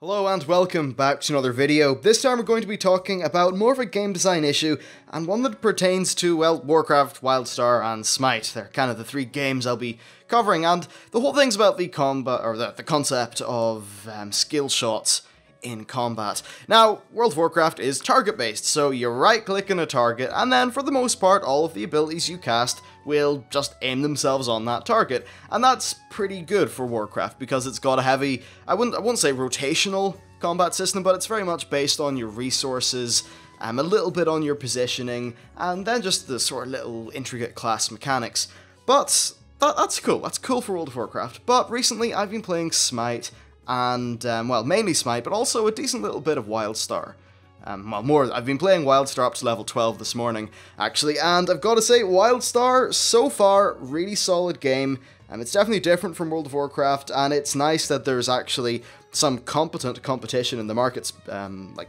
Hello and welcome back to another video. This time we're going to be talking about more of a game design issue, and one that pertains to, well, Warcraft, WildStar, and Smite. They're kind of the three games I'll be covering, and the whole thing's about the combat, or the concept of skill shots in combat. Now, World of Warcraft is target-based, so you right-click on a target, and then for the most part, all of the abilities you cast will just aim themselves on that target, and that's pretty good for Warcraft because it's got a heavy, I wouldn't say rotational combat system, but it's very much based on your resources, a little bit on your positioning, and then just the sort of little intricate class mechanics. But that's cool. That's cool for World of Warcraft. But recently, I've been playing Smite, and, well, mainly Smite, but also a decent little bit of WildStar. I've been playing WildStar up to level 12 this morning, actually, and I've got to say, WildStar, so far, really solid game. It's definitely different from World of Warcraft, and it's nice that there's actually some competent competition in the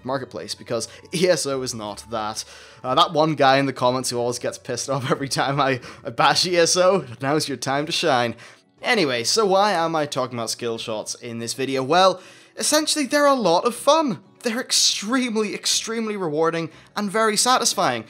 marketplace, because ESO is not that. That one guy in the comments who always gets pissed off every time I bash ESO, now's your time to shine. Anyway, so why am I talking about skill shots in this video? Well, essentially they're a lot of fun. They're extremely, extremely rewarding and very satisfying.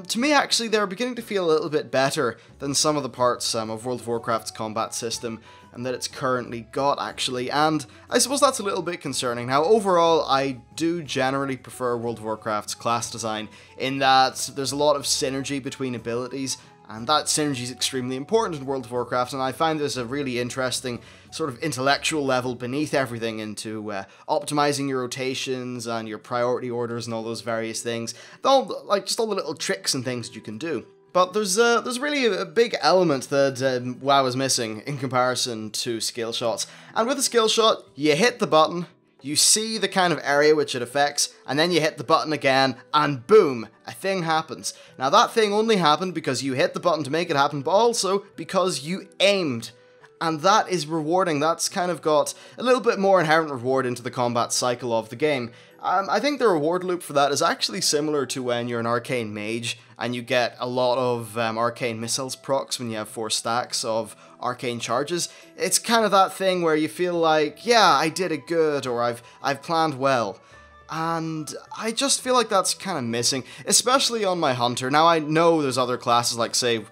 To me, actually, they're beginning to feel a little bit better than some of the parts of World of Warcraft's combat system that it's currently got, actually, and I suppose that's a little bit concerning. Now, overall, I do generally prefer World of Warcraft's class design in that there's a lot of synergy between abilities, and that synergy is extremely important in World of Warcraft, and I find there's a really interesting sort of intellectual level beneath everything into optimizing your rotations and your priority orders and all those various things. Just all the little tricks and things that you can do. But there's really a big element that WoW is missing in comparison to skill shots. And with a skill shot, you hit the button, you see the kind of area which it affects, and then you hit the button again, and boom, a thing happens. Now that thing only happened because you hit the button to make it happen, but also because you aimed. And that is rewarding. That's kind of got a little bit more inherent reward into the combat cycle of the game. I think the reward loop for that is actually similar to when you're an arcane mage and you get a lot of arcane missiles procs when you have 4 stacks of arcane charges. It's kind of that thing where you feel like, yeah, I did it good, or I've planned well. And I just feel like that's kind of missing, especially on my hunter. Now I know there's other classes like, say,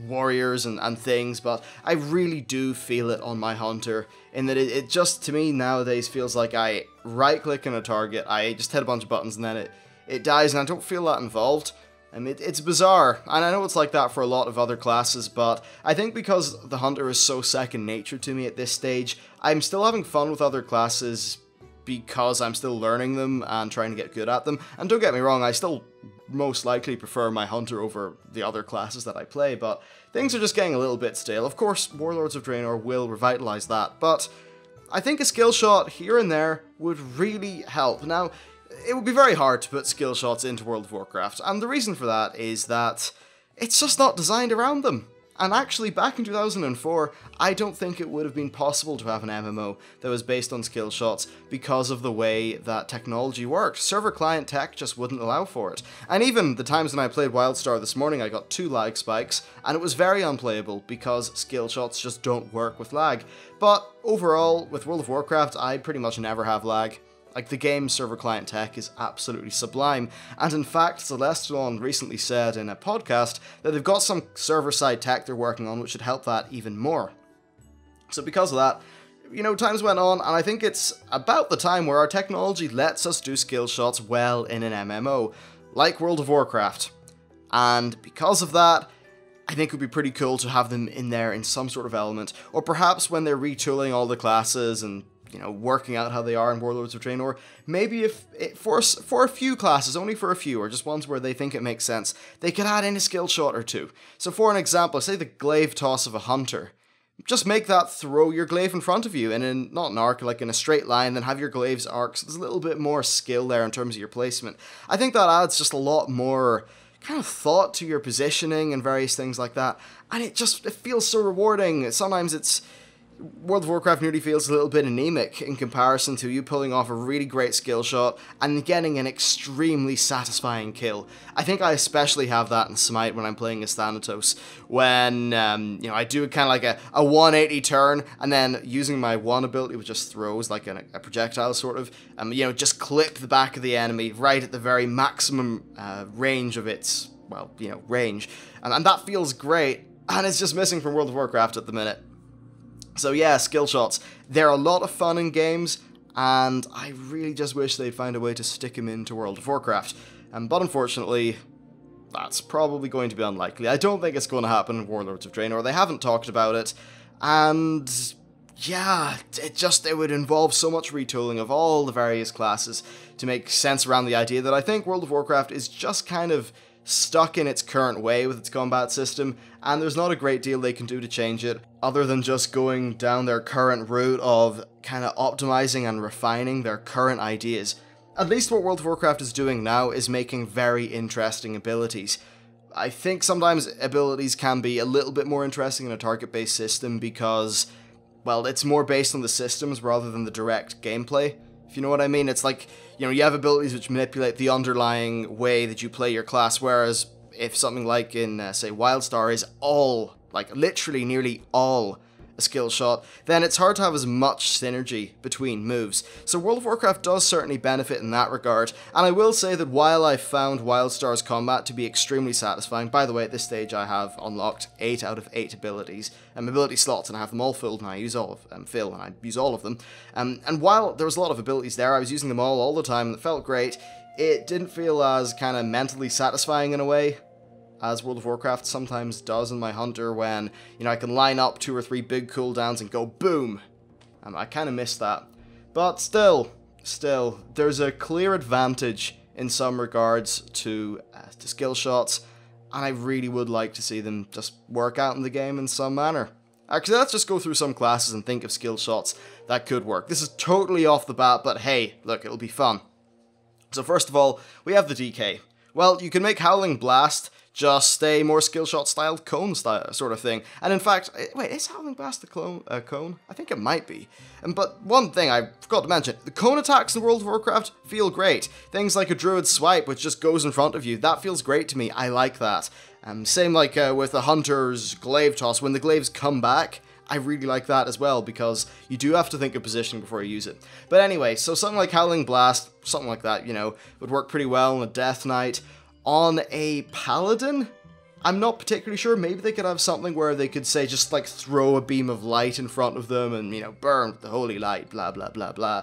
warriors and things, but I really do feel it on my hunter, in that it just, to me, nowadays feels like I right-click on a target, I just hit a bunch of buttons, and then it dies, and I don't feel that involved. It's bizarre, and I know it's like that for a lot of other classes, but I think because the hunter is so second nature to me at this stage, I'm still having fun with other classes because I'm still learning them and trying to get good at them. And don't get me wrong, I still most likely prefer my hunter over the other classes that I play, but things are just getting a little bit stale. Of course, Warlords of Draenor will revitalize that, but I think a skill shot here and there would really help. Now, it would be very hard to put skill shots into World of Warcraft, and the reason for that is that it's just not designed around them. And actually, back in 2004, I don't think it would have been possible to have an MMO that was based on skill shots because of the way that technology worked. Server-client tech just wouldn't allow for it. And even the times when I played WildStar this morning, I got 2 lag spikes, and it was very unplayable because skill shots just don't work with lag. But overall, with World of Warcraft, I pretty much never have lag. Like, the game's server-client tech is absolutely sublime, and in fact, Celestion recently said in a podcast that they've got some server-side tech they're working on which should help that even more. So because of that, you know, times went on, and I think it's about the time where our technology lets us do skill shots well in an MMO, like World of Warcraft. And because of that, I think it would be pretty cool to have them in there in some sort of element, or perhaps when they're retooling all the classes and, you know, working out how they are in Warlords of Draenor, maybe for a few classes, only for a few, or just ones where they think it makes sense, they could add in a skill shot or two. So for an example, say the glaive toss of a hunter. Just make that throw your glaive in front of you, and not an arc, like in a straight line, then have your glaives arc, so there's a little bit more skill there in terms of your placement. I think that adds just a lot more kind of thought to your positioning and various things like that, and it feels so rewarding. Sometimes World of Warcraft nearly feels a little bit anemic in comparison to you pulling off a really great skill shot and getting an extremely satisfying kill. I think I especially have that in Smite when I'm playing as Thanatos, when I do kind of like a 180 turn and then using my one ability, which just throws like a projectile sort of, just clip the back of the enemy right at the very maximum range of its, range. And that feels great, and it's just missing from World of Warcraft at the minute. So yeah, skill shots. They're a lot of fun in games, and I really just wish they'd find a way to stick them into World of Warcraft. But unfortunately, that's probably going to be unlikely. I don't think it's going to happen in Warlords of Draenor. They haven't talked about it, and yeah, it would involve so much retooling of all the various classes to make sense around the idea that I think World of Warcraft is just kind of stuck in its current way with its combat system, and there's not a great deal they can do to change it, other than just going down their current route of kind of optimizing and refining their current ideas. At least what World of Warcraft is doing now is making very interesting abilities. I think sometimes abilities can be a little bit more interesting in a target-based system because, well, it's more based on the systems rather than the direct gameplay. If you know what I mean, it's like, you have abilities which manipulate the underlying way that you play your class, whereas if something like in, say, WildStar is all, like literally nearly all a skill shot, then it's hard to have as much synergy between moves. So World of Warcraft does certainly benefit in that regard, and I will say that while I found WildStar's combat to be extremely satisfying, by the way, at this stage I have unlocked 8 out of 8 abilities, ability slots, and I have them all filled, and I use all of them, and while there was a lot of abilities there, I was using them all the time, and it felt great. It didn't feel as kind of mentally satisfying in a way as World of Warcraft sometimes does in my Hunter, when, I can line up 2 or 3 big cooldowns and go boom. I kind of miss that. But still, there's a clear advantage in some regards to skill shots, and I really would like to see them just work out in the game in some manner. Actually, let's just go through some classes and think of skill shots that could work. This is totally off the bat, but hey, look, it'll be fun. So first of all, we have the DK. Well, you can make Howling Blast just a more skill shot styled cone style sort of thing. And in fact, wait, is Howling Blast the cone? I think it might be. But one thing I forgot to mention, the cone attacks in World of Warcraft feel great. Things like a Druid Swipe, which just goes in front of you, that feels great to me. I like that. Same like with the Hunter's Glaive Toss, when the glaives come back, I really like that as well, because you do have to think of positioning before you use it. But anyway, so something like Howling Blast, something like that, would work pretty well on a Death Knight. On a Paladin, I'm not particularly sure. Maybe they could have something where they could say just like throw a beam of light in front of them and, burn with the holy light, blah, blah, blah, blah.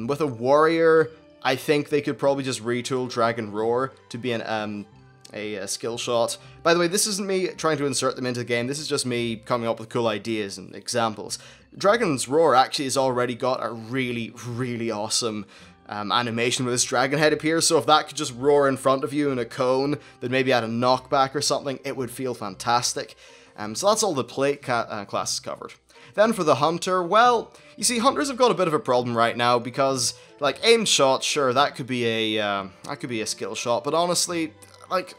With a Warrior, I think they could probably just retool Dragon Roar to be a skill shot. By the way, this isn't me trying to insert them into the game. This is just me coming up with cool ideas and examples. Dragon's Roar actually has already got a really, really awesome animation where this dragon head appears, so if that could just roar in front of you in a cone, then maybe add a knockback or something, it would feel fantastic. So that's all the plate classes covered. Then for the Hunter, well, you see, Hunters have got a bit of a problem right now because, like, aimed shots, sure, that could be a skill shot, but honestly, like,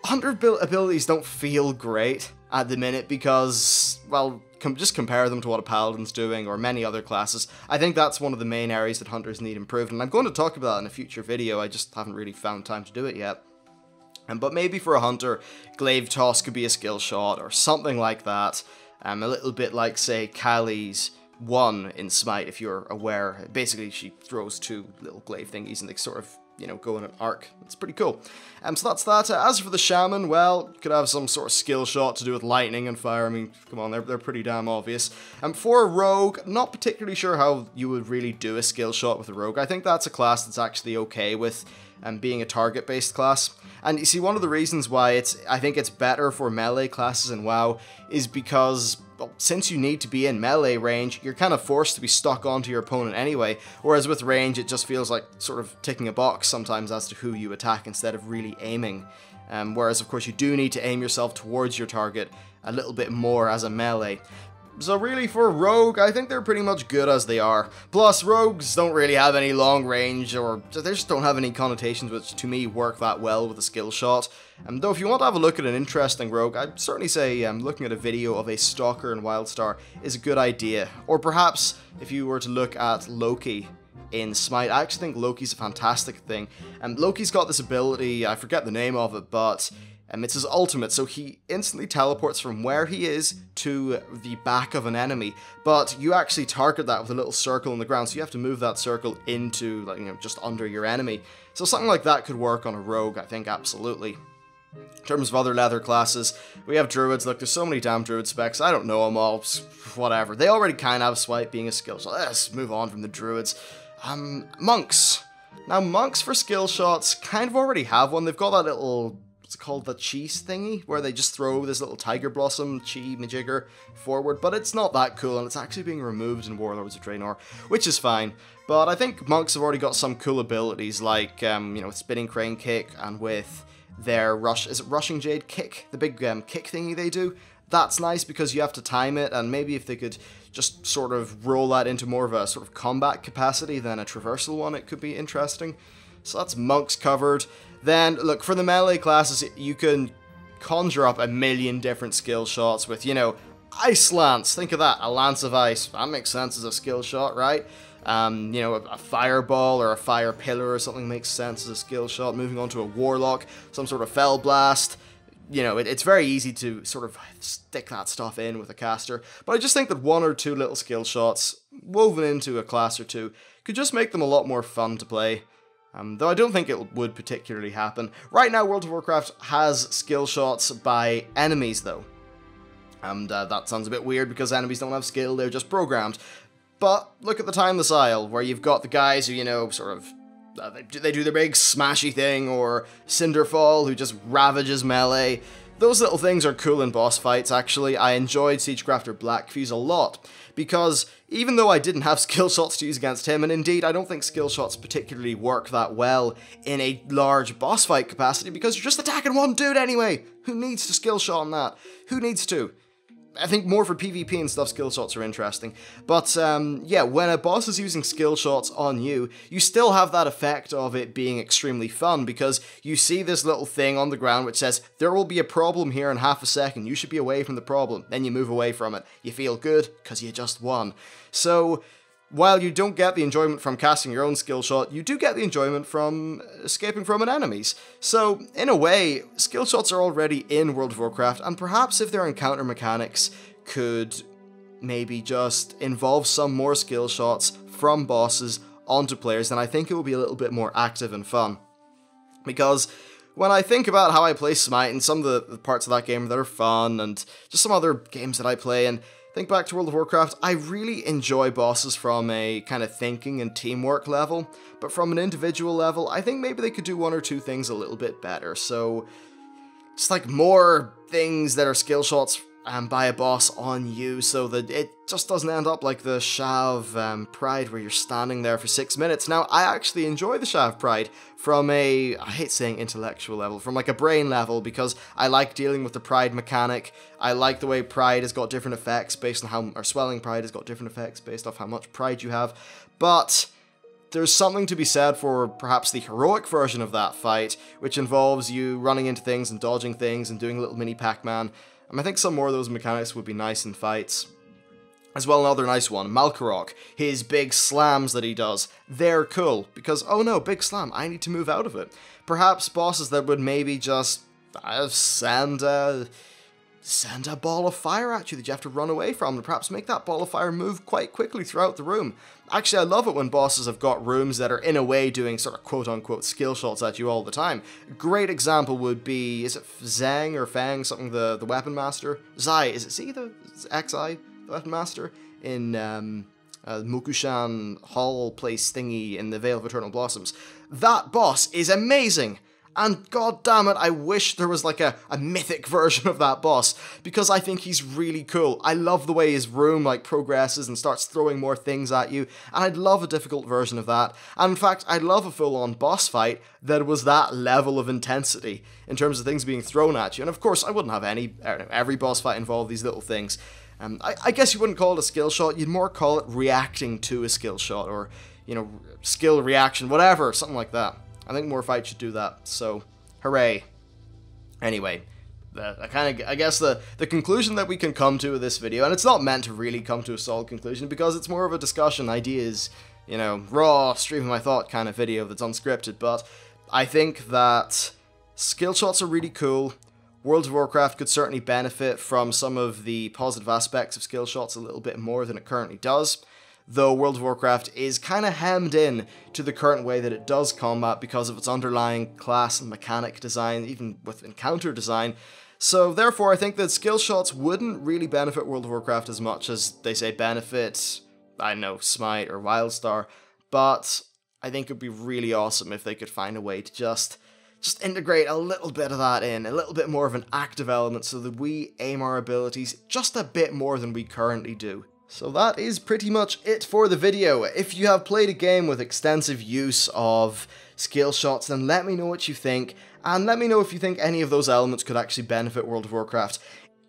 Hunter abilities don't feel great at the minute because, well, just compare them to what a Paladin's doing or many other classes. I think that's one of the main areas that Hunters need improved, and I'm going to talk about that in a future video. I just haven't really found time to do it yet. But maybe for a Hunter, Glaive Toss could be a skill shot or something like that. A little bit like, say, Kali's 1 in Smite, if you're aware. Basically, she throws 2 little glaive thingies and they sort of, go in an arc. It's pretty cool. So that's that. As for the Shaman, well, could have some sort of skill shot to do with lightning and fire. I mean, come on, they're pretty damn obvious. For a Rogue, not particularly sure how you would really do a skill shot with a Rogue. I think that's a class that's actually okay with being a target-based class. And you see, one of the reasons why I think it's better for melee classes in WoW is because, well, since you need to be in melee range, you're kind of forced to be stuck onto your opponent anyway, whereas with range it just feels like sort of ticking a box sometimes as to who you attack instead of really aiming. Whereas of course you do need to aim yourself towards your target a little bit more as a melee. So really for Rogue, I think they're pretty much good as they are. Plus, Rogues don't really have any long range, or they just don't have any connotations which to me work that well with a skill shot. Though if you want to have a look at an interesting Rogue, I'd certainly say looking at a video of a Stalker in WildStar is a good idea. Or perhaps if you were to look at Loki in Smite, I actually think Loki's a fantastic thing. Loki's got this ability, I forget the name of it, but it's his ultimate, so he instantly teleports from where he is to the back of an enemy, but you actually target that with a little circle on the ground, so you have to move that circle into, like, just under your enemy. So something like that could work on a Rogue, I think, absolutely. In terms of other leather classes, we have Druids. Look, there's so many damn Druid specs, I don't know them all, whatever. They already kind of have Swipe being a skill, so let's move on from the Druids. Monks. Now, Monks for skill shots kind of already have one. They've got that little, what's it called, the cheese thingy, where they just throw this little Tiger Blossom chi majigger forward, but it's not that cool, and it's actually being removed in Warlords of Draenor, which is fine. But I think Monks have already got some cool abilities, like, with Spinning Crane Kick, and with their Rushing Jade Kick, the big kick thingy they do. That's nice because you have to time it, and maybe if they could just sort of roll that into more of a sort of combat capacity than a traversal one, it could be interesting. So that's Monks covered. Then, look, for the melee classes, you can conjure up a million different skill shots with, Ice Lance. Think of that, a Lance of Ice. That makes sense as a skill shot, right? A Fireball or a Fire Pillar or something makes sense as a skill shot. Moving on to a Warlock, some sort of Fell Blast. It's very easy to sort of stick that stuff in with a caster, but I just think that one or two little skill shots woven into a class or two could just make them a lot more fun to play. Though I don't think it would particularly happen. Right now, World of Warcraft has skill shots by enemies, though. And that sounds a bit weird because enemies don't have skill, they're just programmed. But look at the Timeless Isle, where you've got the guys who, sort of, they do their big smashy thing, or Cinderfall, who just ravages melee. Those little things are cool in boss fights, actually. I enjoyed Siegecrafter Blackfuse a lot, because even though I didn't have skill shots to use against him, and indeed I don't think skill shots particularly work that well in a large boss fight capacity, because you're just attacking one dude anyway! Who needs to skill shot on that? Who needs to? I think more for PvP and stuff, skill shots are interesting. But, yeah, when a boss is using skill shots on you, you still have that effect of it being extremely fun, because you see this little thing on the ground which says, there will be a problem here in half a second, you should be away from the problem. Then you move away from it. You feel good, because you just won. So, while you don't get the enjoyment from casting your own skill shot, you do get the enjoyment from escaping from an enemy's. So, in a way, skill shots are already in World of Warcraft, and perhaps if their encounter mechanics could maybe just involve some more skill shots from bosses onto players, then I think it will be a little bit more active and fun. Because when I think about how I play Smite and some of the parts of that game that are fun, and just some other games that I play, and think back to World of Warcraft, I really enjoy bosses from a kind of thinking and teamwork level, but from an individual level, I think maybe they could do one or two things a little bit better. So, just like more things that are skill shots by a boss on you, so that it just doesn't end up like the Shav Pride where you're standing there for 6 minutes. Now, I actually enjoy the Shav Pride from I hate saying intellectual level, from like a brain level, because I like dealing with the Pride mechanic. I like the way Pride has got different effects based on how, or Swelling Pride has got different effects based off how much Pride you have, but there's something to be said for perhaps the heroic version of that fight, which involves you running into things and dodging things and doing a little mini Pac-Man. I think some more of those mechanics would be nice in fights. As well, another nice one, Malkorok. His big slams that he does, they're cool, because, oh no, big slam, I need to move out of it. Perhaps bosses that would maybe just send a ball of fire at you that you have to run away from, and perhaps make that ball of fire move quite quickly throughout the room. Actually, I love it when bosses have got rooms that are in a way doing sort of quote-unquote skill shots at you all the time. A great example would be, is it Zhang or Fang, something, the Weapon Master? Zai, is it Z, the Xi, the Weapon Master? In Mokushan Hall place thingy in the Vale of Eternal Blossoms. That boss is amazing! And god damn it, I wish there was like a mythic version of that boss, because I think he's really cool. I love the way his room like progresses and starts throwing more things at you, and I'd love a difficult version of that. And in fact, I'd love a full-on boss fight that was that level of intensity in terms of things being thrown at you. And of course, I wouldn't have every boss fight involve these little things. I guess you wouldn't call it a skill shot, you'd more call it reacting to a skill shot, or, you know, skill reaction, whatever, something like that. I think more fights should do that, so, hooray. Anyway, I guess the conclusion that we can come to with this video, and it's not meant to really come to a solid conclusion, because it's more of a discussion, ideas, you know, raw, stream of my thought kind of video that's unscripted, but I think that skill shots are really cool. World of Warcraft could certainly benefit from some of the positive aspects of skill shots a little bit more than it currently does, though World of Warcraft is kind of hemmed in to the current way that it does combat because of its underlying class and mechanic design, even with encounter design. So therefore I think that skill shots wouldn't really benefit World of Warcraft as much as they say benefit, I don't know, Smite or WildStar, but I think it'd be really awesome if they could find a way to just integrate a little bit of that in, a little bit more of an active element so that we aim our abilities just a bit more than we currently do. So that is pretty much it for the video. If you have played a game with extensive use of skill shots, then let me know what you think, and let me know if you think any of those elements could actually benefit World of Warcraft.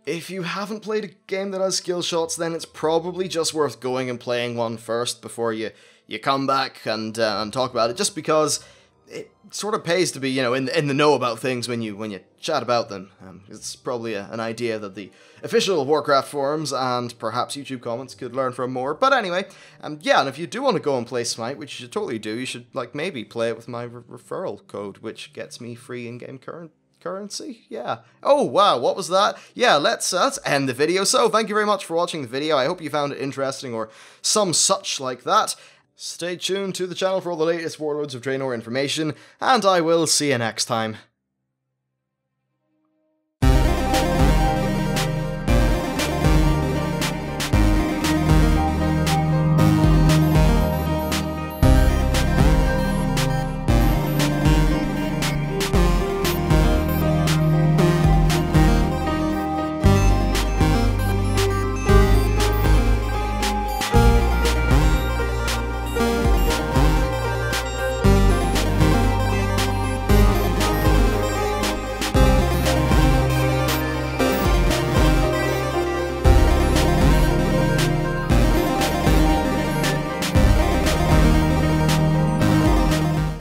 If you haven't played a game that has skill shots, then it's probably just worth going and playing one first before you come back and talk about it, just because it sort of pays to be, you know, in the know about things when you chat about them. It's probably an idea that the official Warcraft forums and perhaps YouTube comments could learn from more. But anyway, yeah, and if you do want to go and play Smite, which you should totally do, you should, like, maybe play it with my referral code, which gets me free in-game currency. Yeah. Oh, wow, what was that? Yeah, let's end the video. So, thank you very much for watching the video. I hope you found it interesting or some such like that. Stay tuned to the channel for all the latest Warlords of Draenor information, and I will see you next time.